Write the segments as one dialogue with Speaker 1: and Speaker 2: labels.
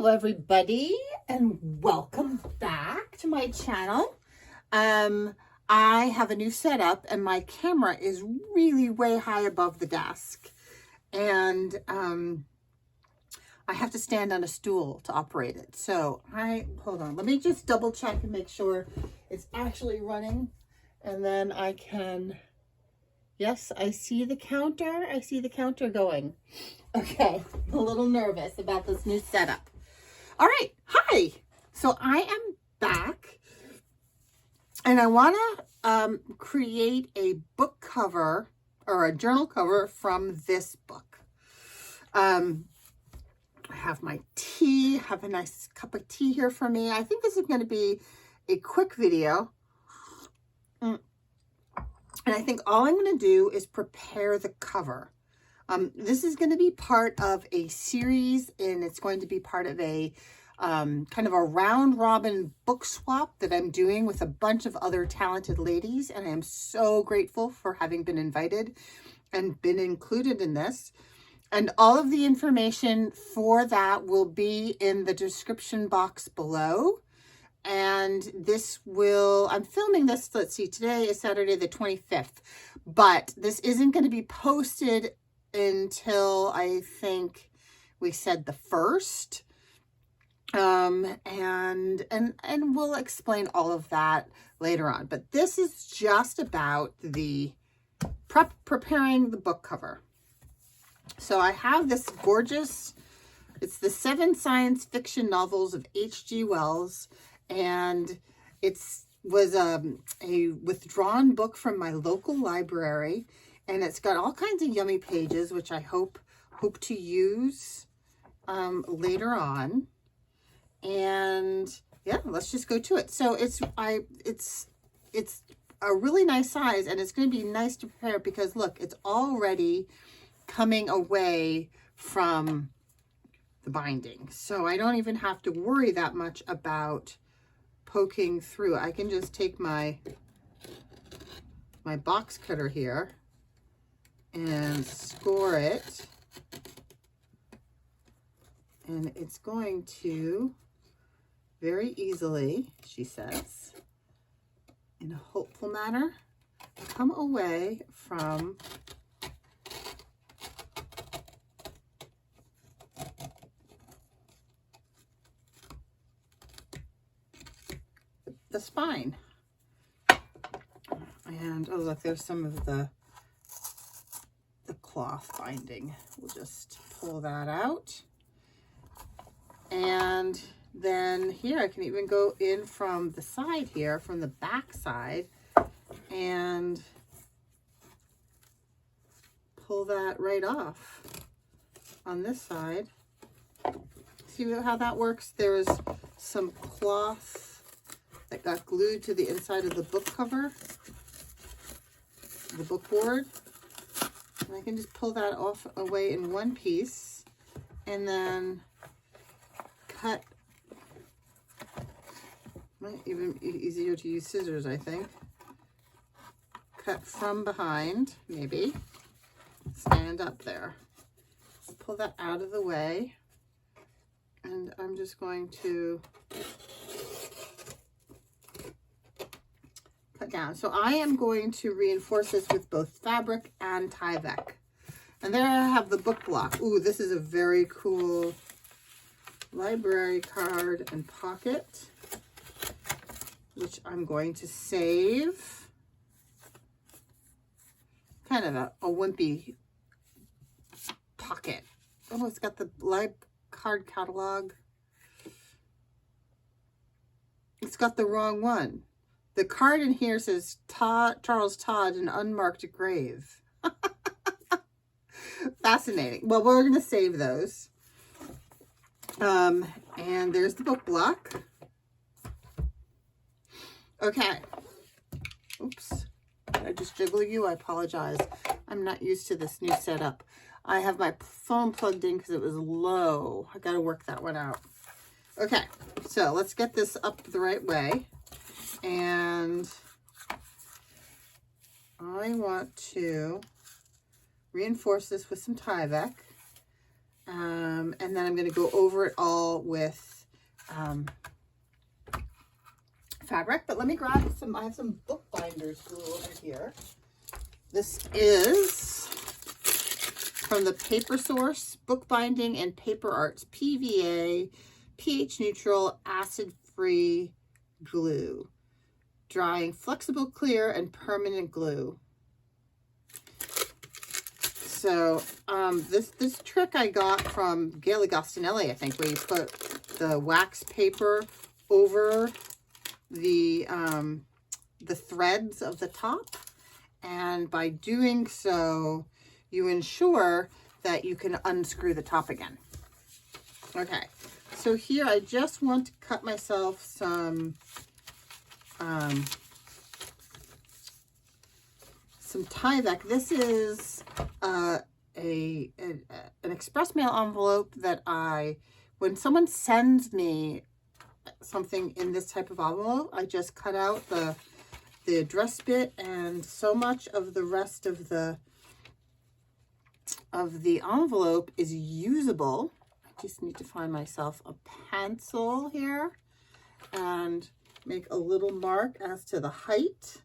Speaker 1: Hello everybody and welcome back to my channel. I have a new setup and my camera is really way high above the desk and I have to stand on a stool to operate it. So hold on, let me just double check and make sure it's actually running, and then I can, yes, I see the counter. I see the counter going. Okay, I'm a little nervous about this new setup. All right, hi. So I am back and I want to create a book cover or a journal cover from this book. I have my tea, have a nice cup of tea here for me. I think this is going to be a quick video. And I think all I'm going to do is prepare the cover. This is going to be part of a series, and it's going to be part of a kind of a round robin book swap that I'm doing with a bunch of other talented ladies. And I am so grateful for having been invited and been included in this. And all of the information for that will be in the description box below. And this will, I'm filming this, let's see, today is Saturday the 25th, but this isn't going to be posted until I think we said the 1st. And we'll explain all of that later on. But this is just about the preparing the book cover. So I have this gorgeous, it's the 7 science fiction novels of H.G. Wells, and was a withdrawn book from my local library. And it's got all kinds of yummy pages, which I hope to use later on. And yeah, let's just go to it. So it's a really nice size, and it's going to be nice to prepare because look, it's already coming away from the binding. So I don't even have to worry that much about poking through. I can just take my box cutter here and score it, and it's going to very easily, she says, in a hopeful manner, come away from the spine. And oh look, there's some of the cloth binding. We'll just pull that out. And then here I can even go in from the side here, from the back side, and pull that right off on this side. See how that works? There's some cloth that got glued to the inside of the book cover, the book board. And I can just pull that off away in one piece and then cut. Might even be easier to use scissors, I think. Cut from behind, maybe. Stand up there. Pull that out of the way. And I'm just going to cut down. So I am going to reinforce this with both fabric and Tyvek. And there I have the book block. Ooh, this is a very cool library card and pocket, which I'm going to save. Kind of a wimpy pocket. Oh, it's got the live card catalog. It's got the wrong one. The card in here says Charles Todd, an unmarked grave. Fascinating. Well, we're going to save those. And there's the book block. Okay. Oops. Did I just jiggle you? I apologize. I'm not used to this new setup. I have my phone plugged in because it was low. I got to work that one out. Okay. So let's get this up the right way. And I want to reinforce this with some Tyvek. And And then I'm going to go over it all with fabric. But let me grab some, I have some book binders glue over here. This is from the Paper Source Bookbinding and Paper Arts PVA pH neutral acid free glue. Drying flexible, clear, and permanent glue. So this trick I got from Gail Agostinelli, I think, where you put the wax paper over the threads of the top, and by doing so, you ensure that you can unscrew the top again. Okay, so here I just want to cut myself some Tyvek. This is an express mail envelope that when someone sends me something in this type of envelope, I just cut out the address bit, and so much of the rest of the envelope is usable. I just need to find myself a pencil here and make a little mark as to the height.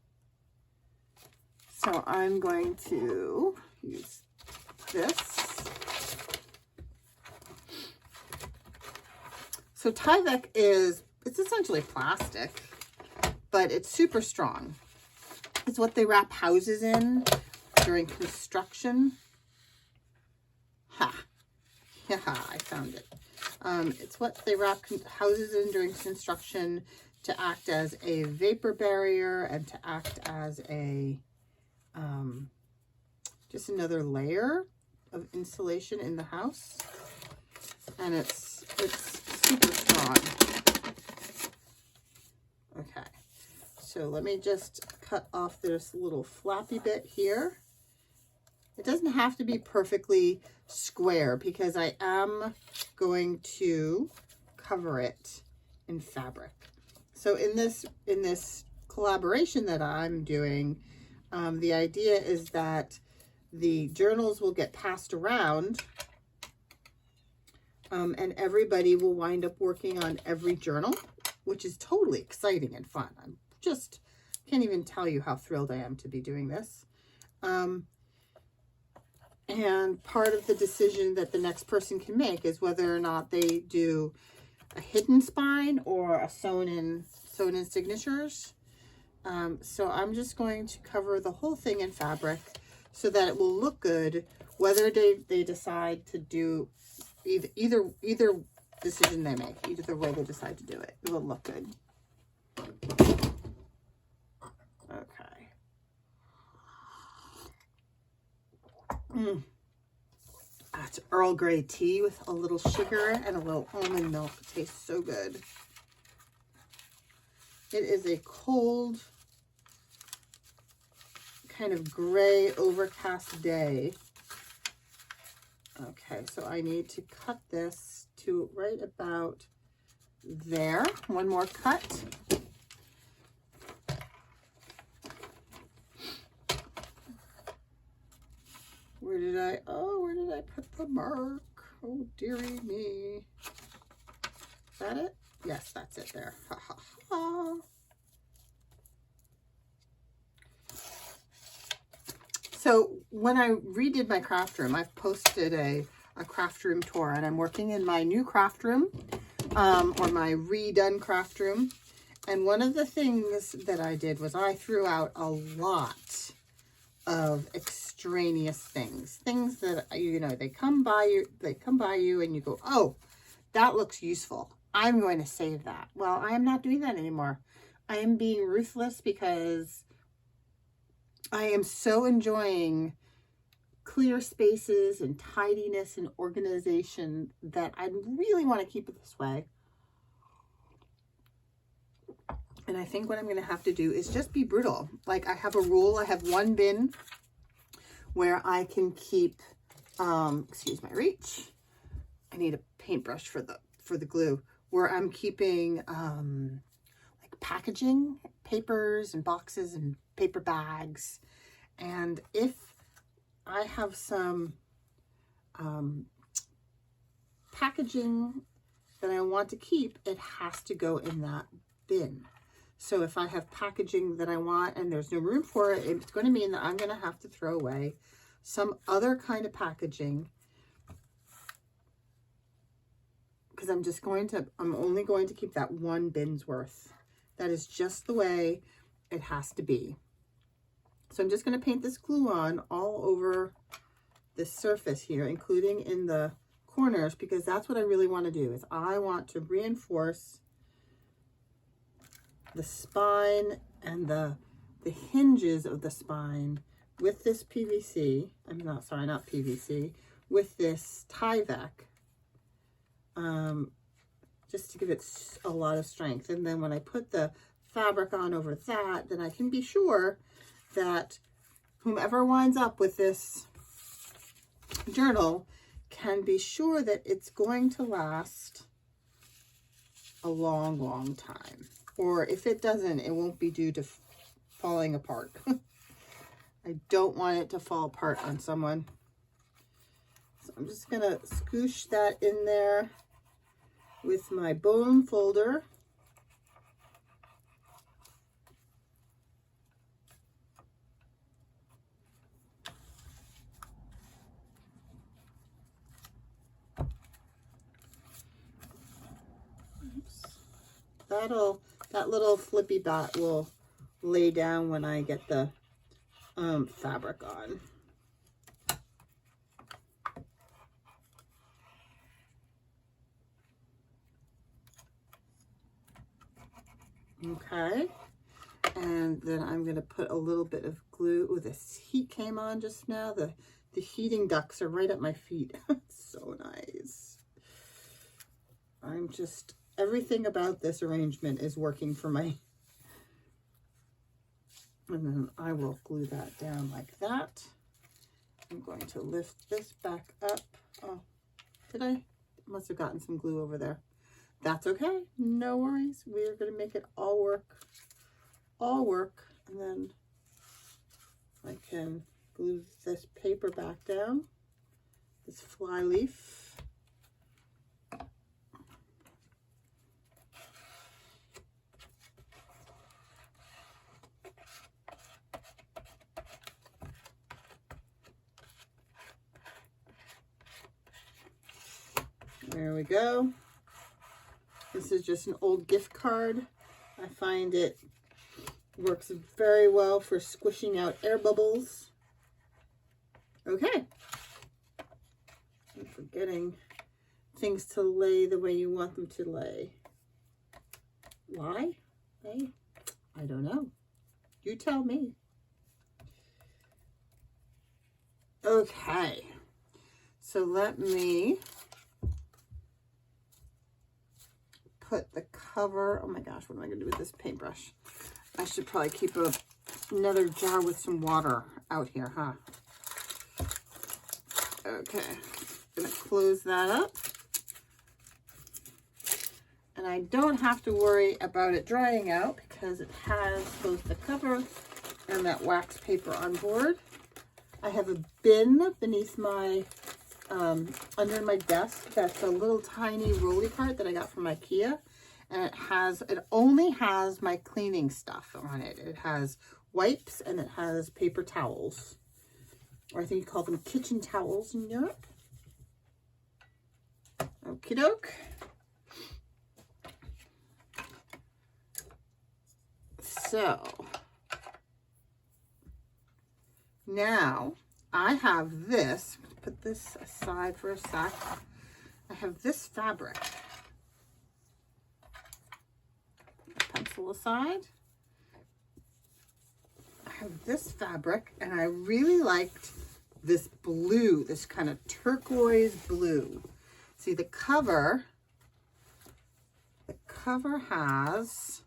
Speaker 1: So I'm going to use this. So Tyvek it's essentially plastic, but it's super strong. It's what they wrap houses in during construction. Ha! Yeah, I found it. It's what they wrap houses in during construction to act as a vapor barrier and to act as a just another layer of insulation in the house, and it's super strong. Okay, so let me just cut off this little flappy bit here. It doesn't have to be perfectly square because I am going to cover it in fabric. So in this collaboration that I'm doing, the idea is that the journals will get passed around, and everybody will wind up working on every journal, which is totally exciting and fun. I'm just can't even tell you how thrilled I am to be doing this. And part of the decision that the next person can make is whether or not they do a hidden spine or a sewn in signatures. So I'm just going to cover the whole thing in fabric so that it will look good, whether they decide to do either decision they make, either way they decide to do it. It will look good. Okay. That's Earl Grey tea with a little sugar and a little almond milk. It tastes so good. It is a cold, kind of gray, overcast day. Okay, so I need to cut this to right about there. One more cut. Where did I put the mark? Oh, dearie me. Is that it? Yes, that's it there. Ha ha ha. So when I redid my craft room, I've posted a craft room tour, and I'm working in my new craft room, or my redone craft room. And one of the things that I did was I threw out a lot of extraneous things that, you know, they come by you and you go, oh, that looks useful. I'm going to save that. Well, I am not doing that anymore. I am being ruthless because I am so enjoying clear spaces and tidiness and organization that I really want to keep it this way. And I think what I'm going to have to do is just be brutal. Like, I have a rule. I have one bin where I can keep, excuse my reach. I need a paintbrush for the glue, where I'm keeping like packaging, papers and boxes and paper bags. And if I have some packaging that I want to keep, it has to go in that bin. So if I have packaging that I want and there's no room for it, it's going to mean that I'm going to have to throw away some other kind of packaging, because I'm only going to keep that one bin's worth. That is just the way it has to be. So I'm just going to paint this glue on all over this surface here, including in the corners, because that's what I really want to do. Is I want to reinforce the spine and the hinges of the spine with this PVC. Not PVC, with this Tyvek, just to give it a lot of strength. And then when I put the fabric on over that, then I can be sure that whomever winds up with this journal can be sure that it's going to last a long, long time. Or if it doesn't, it won't be due to falling apart. I don't want it to fall apart on someone. So I'm just gonna scoosh that in there with my bone folder. That little flippy dot will lay down when I get the fabric on. Okay, and then I'm going to put a little bit of glue. Oh, this heat came on just now. The heating ducts are right at my feet. So nice. Everything about this arrangement is working for me. And then I will glue that down like that. I'm going to lift this back up. Oh, did I? Must have gotten some glue over there. That's okay. No worries. We're going to make it all work. And then I can glue this paper back down. This fly leaf. There we go. This is just an old gift card. I find it works very well for squishing out air bubbles. Okay. I'm forgetting things to lay the way you want them to lay. Why? Hey, I don't know. You tell me. Okay. So let me put the cover. Oh my gosh, what am I going to do with this paintbrush? I should probably keep another jar with some water out here, huh? Okay, I'm going to close that up. And I don't have to worry about it drying out because it has both the cover and that wax paper on board. I have a bin beneath my under my desk. That's a little tiny rolly cart that I got from IKEA, and it only has my cleaning stuff on it. It has wipes and it has paper towels, or I think you call them kitchen towels in Europe. Okie doke. So now I have this. Put this aside for a sec. I have this fabric. Pencil aside. I have this fabric, and I really liked this blue, this kind of turquoise blue. See, the cover has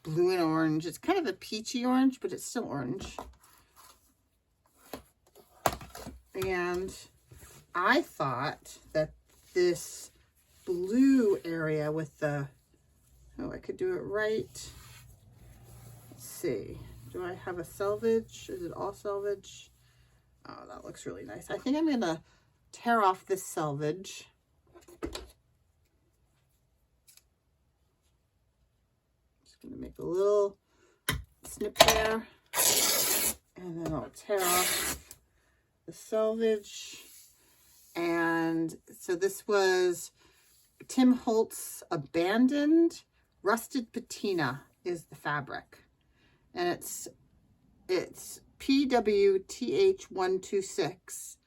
Speaker 1: blue and orange. It's kind of a peachy orange, but it's still orange. And I thought that this blue area with the, I could do it right. Let's see. Do I have a selvage? Is it all selvage? Oh, that looks really nice. I think I'm going to tear off this selvage. I'm gonna make a little snip there, and then I'll tear off the selvage. And so this was Tim Holtz Abandoned Rusted Patina is the fabric, and it's PWTH126.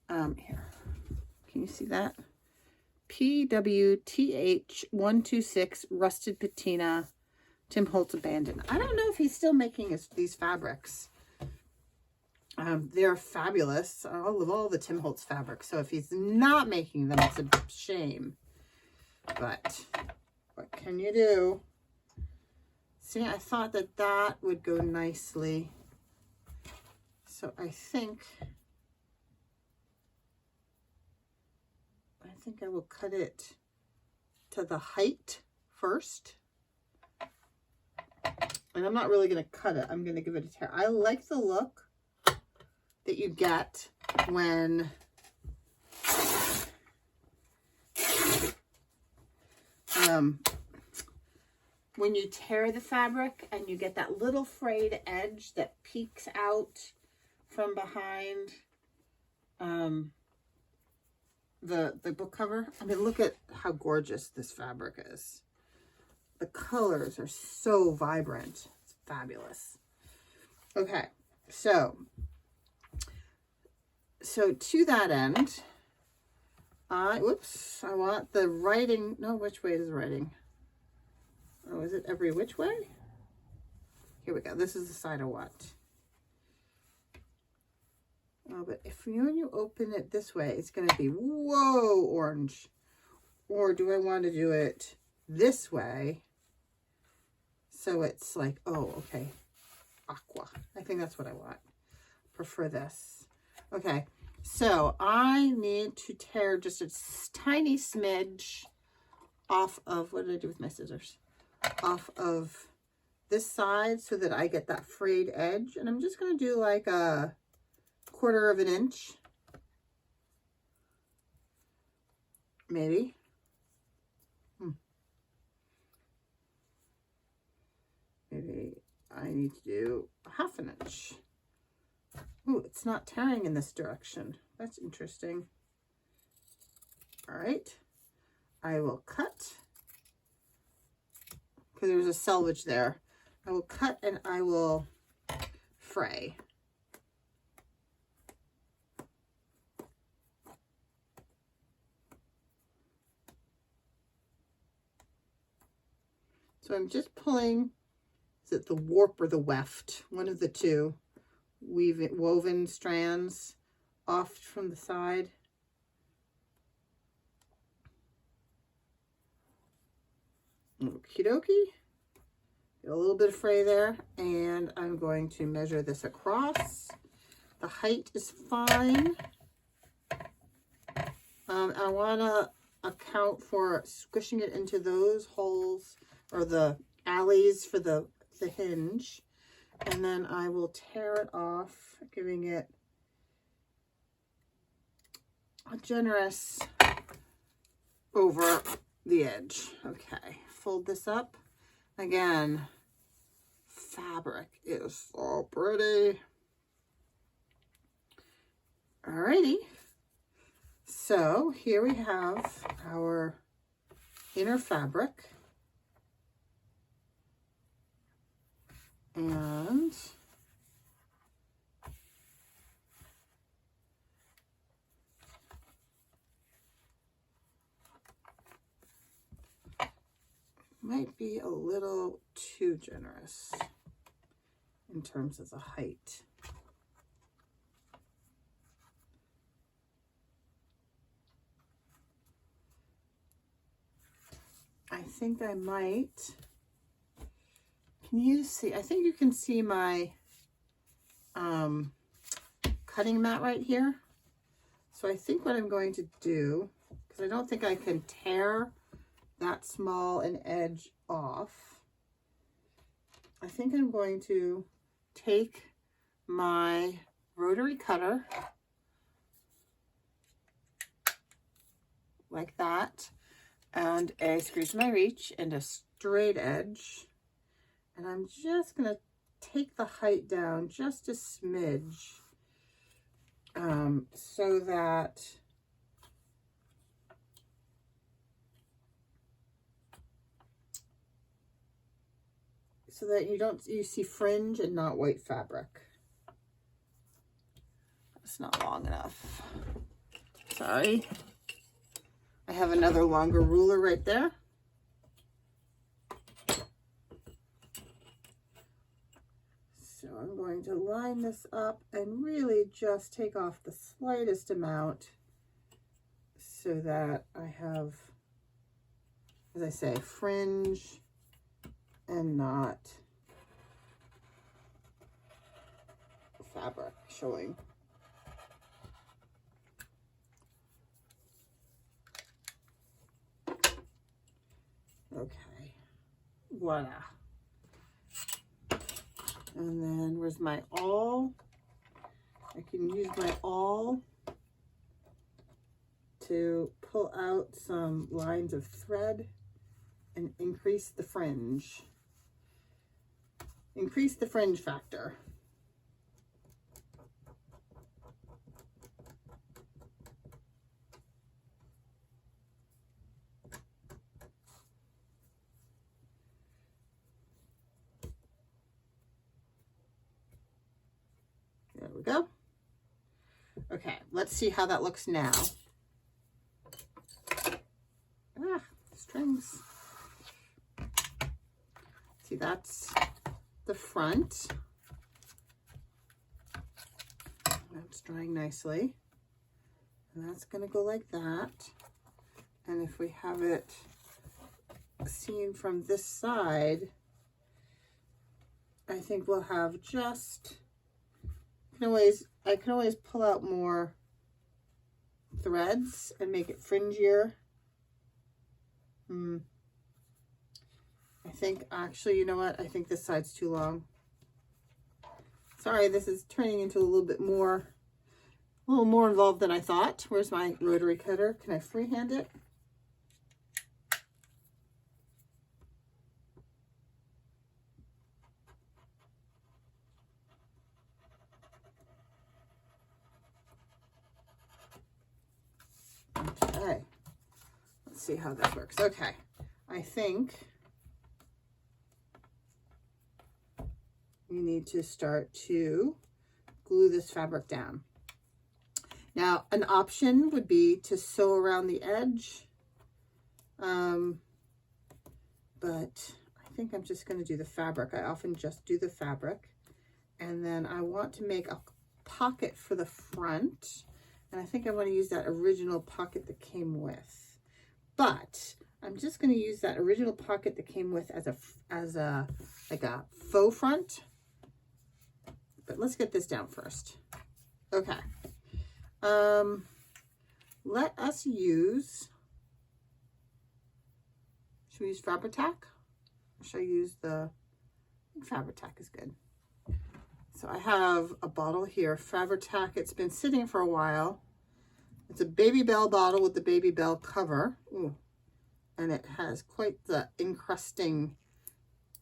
Speaker 1: Here, can you see that? PWTH126 Rusted Patina, Tim Holtz Abandoned. I don't know if he's still making these fabrics. They're fabulous. I love all the Tim Holtz fabrics. So if he's not making them, it's a shame. But what can you do? See, I thought that would go nicely. So I think I will cut it to the height first. And I'm not really going to cut it. I'm going to give it a tear. I like the look that you get when you tear the fabric and you get that little frayed edge that peeks out from behind the book cover. I mean, look at how gorgeous this fabric is. The colors are so vibrant. It's fabulous. Okay, so to that end, I want the writing. No, which way is the writing? Oh, is it every which way? Here we go. This is the side I want. Oh, but if you open it this way, it's going to be, whoa, orange. Or do I want to do it this way? So it's like, oh, okay, aqua. I think that's what I want. Prefer this. Okay, so I need to tear just a tiny smidge off of, what did I do with my scissors? Off of this side so that I get that frayed edge. And I'm just going to do like a 1/4 of an inch. Maybe. Maybe I need to do 1/2 an inch. Ooh, it's not tearing in this direction. That's interesting. All right. I will cut, because there's a selvage there. I will cut and I will fray. So I'm just pulling, is it the warp or the weft? One of the two woven strands off from the side. Okie dokie. Get a little bit of fray there, and I'm going to measure this across. The height is fine. I want to account for squishing it into those holes or the alleys for the hinge, and then I will tear it off, giving it a generous over the edge. Okay, fold this up. Again, fabric is so pretty. Alrighty, so here we have our inner fabric. And might be a little too generous in terms of the height. I think I might. Can you see? I think you can see my cutting mat right here. So I think what I'm going to do, because I don't think I can tear that small an edge off, I think I'm going to take my rotary cutter like that, and a, excuse my reach, and a straight edge. And I'm just going to take the height down just a smidge so that you see fringe and not white fabric. It's not long enough. Sorry. I have another longer ruler right there. So I'm going to line this up and really just take off the slightest amount so that I have, as I say, fringe and not fabric showing. Okay, voila. And then where's my awl? I can use my awl to pull out some lines of thread and increase the fringe. Increase the fringe factor. There we go. Okay, let's see how that looks now. Ah, strings. See, that's the front. That's drying nicely. And that's going to go like that. And if we have it seen from this side, I think we'll have just, I can always pull out more threads and make it fringier. I think actually, you know what? I think this side's too long. Sorry, this is turning into a little more involved than I thought. Where's my rotary cutter? Can I freehand it? Okay, let's see how this works. Okay, I think you need to start to glue this fabric down. Now, an option would be to sew around the edge, but I think I'm just going to do the fabric. I often just do the fabric, and then I want to make a pocket for the front, and I think I want to use that original pocket that came with, but I'm just going to use that original pocket that came with as a like a faux front. But let's get this down first. Okay. Let us use, should we use Fabri-Tac? Or should I use I think Fabri-Tac is good. So I have a bottle here, Fabri-Tac. It's been sitting for a while. It's a Baby Bell bottle with the Baby Bell cover. Ooh. And it has quite the encrusting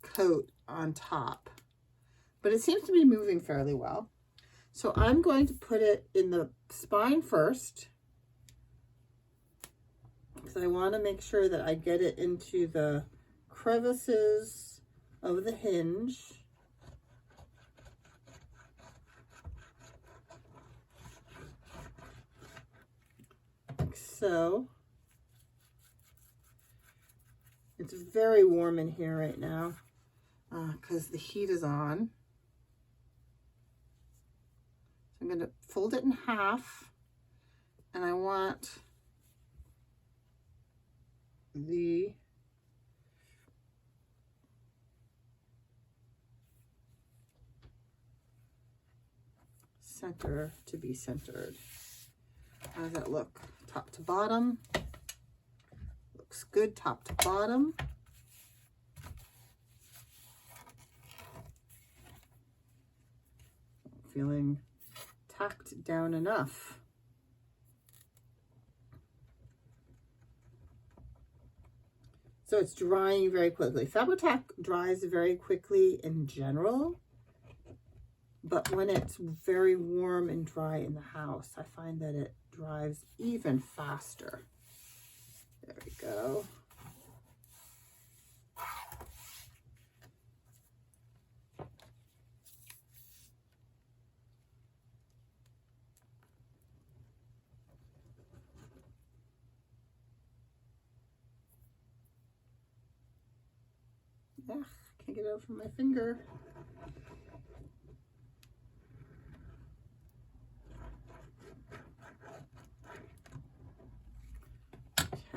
Speaker 1: coat on top. But it seems to be moving fairly well. So I'm going to put it in the spine first, because I want to make sure that I get it into the crevices of the hinge. Like so. It's very warm in here right now because the heat is on. I'm going to fold it in half, and I want the center to be centered. How does that look? Top to bottom. Looks good top to bottom. Feeling tacked down enough. So it's drying very quickly. Fabri-Tac dries very quickly in general, but when it's very warm and dry in the house, I find that it dries even faster. There we go. Yeah, can't get it out from my finger.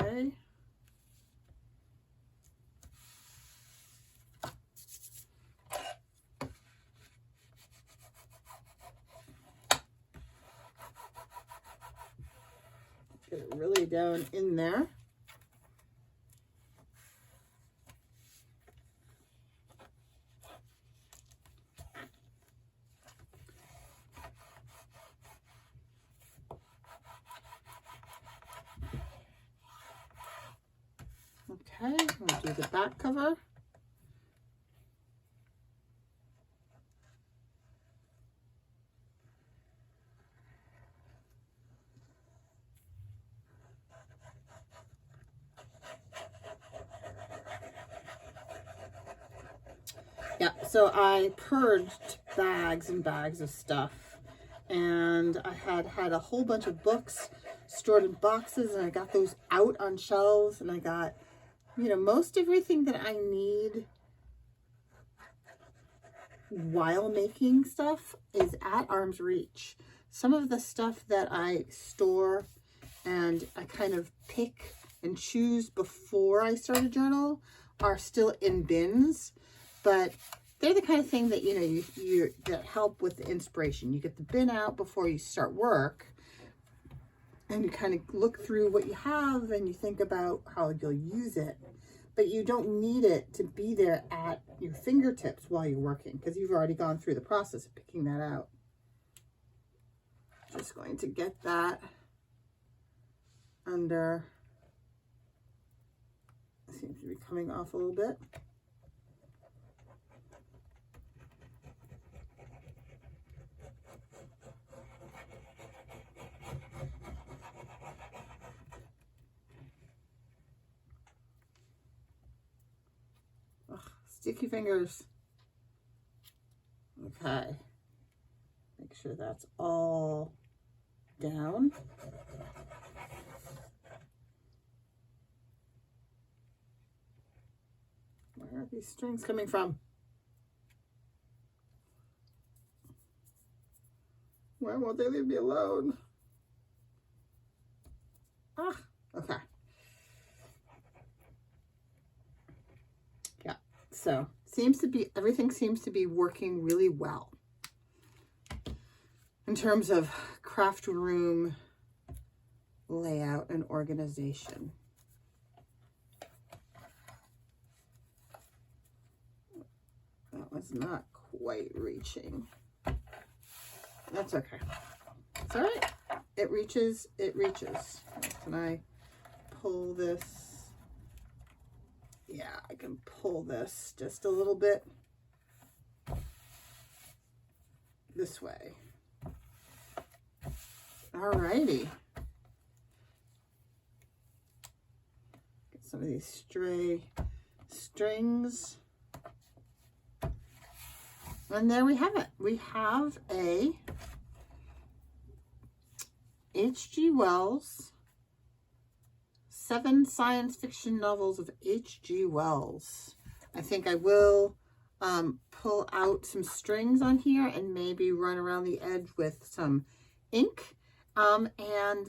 Speaker 1: Okay. Get it really down in there. Okay, we'll do the back cover. Yeah, so I purged bags and bags of stuff, and I had a whole bunch of books stored in boxes, and I got those out on shelves, and I got, you know, most everything that I need while making stuff is at arm's reach. Some of the stuff that I store and I kind of pick and choose before I start a journal are still in bins, but they're the kind of thing that, you know, that help with the inspiration. You get the bin out before you start work, and you kind of look through what you have and you think about how you'll use it, but you don't need it to be there at your fingertips while you're working, because you've already gone through the process of picking that out. Just going to get that under. It seems to be coming off a little bit. Sticky fingers. Okay. Make sure that's all down. Where are these strings coming from? Why won't they leave me alone? Ah, okay. So everything seems to be working really well in terms of craft room layout and organization. That was not quite reaching. That's okay. It's all right. It reaches, it reaches. Can I pull this? Yeah, I can pull this just a little bit this way. Alrighty. Get some of these stray strings. And there we have it. We have a H.G. Wells, 7 science fiction novels of H.G. Wells. I think I will pull out some strings on here and maybe run around the edge with some ink. And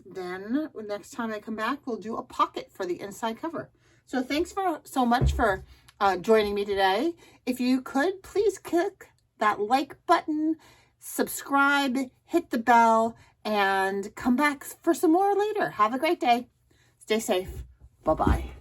Speaker 1: then next time I come back, we'll do a pocket for the inside cover. So thanks so much for joining me today. If you could, please click that like button, subscribe, hit the bell, and come back for some more later. Have a great day. Stay safe. Bye-bye.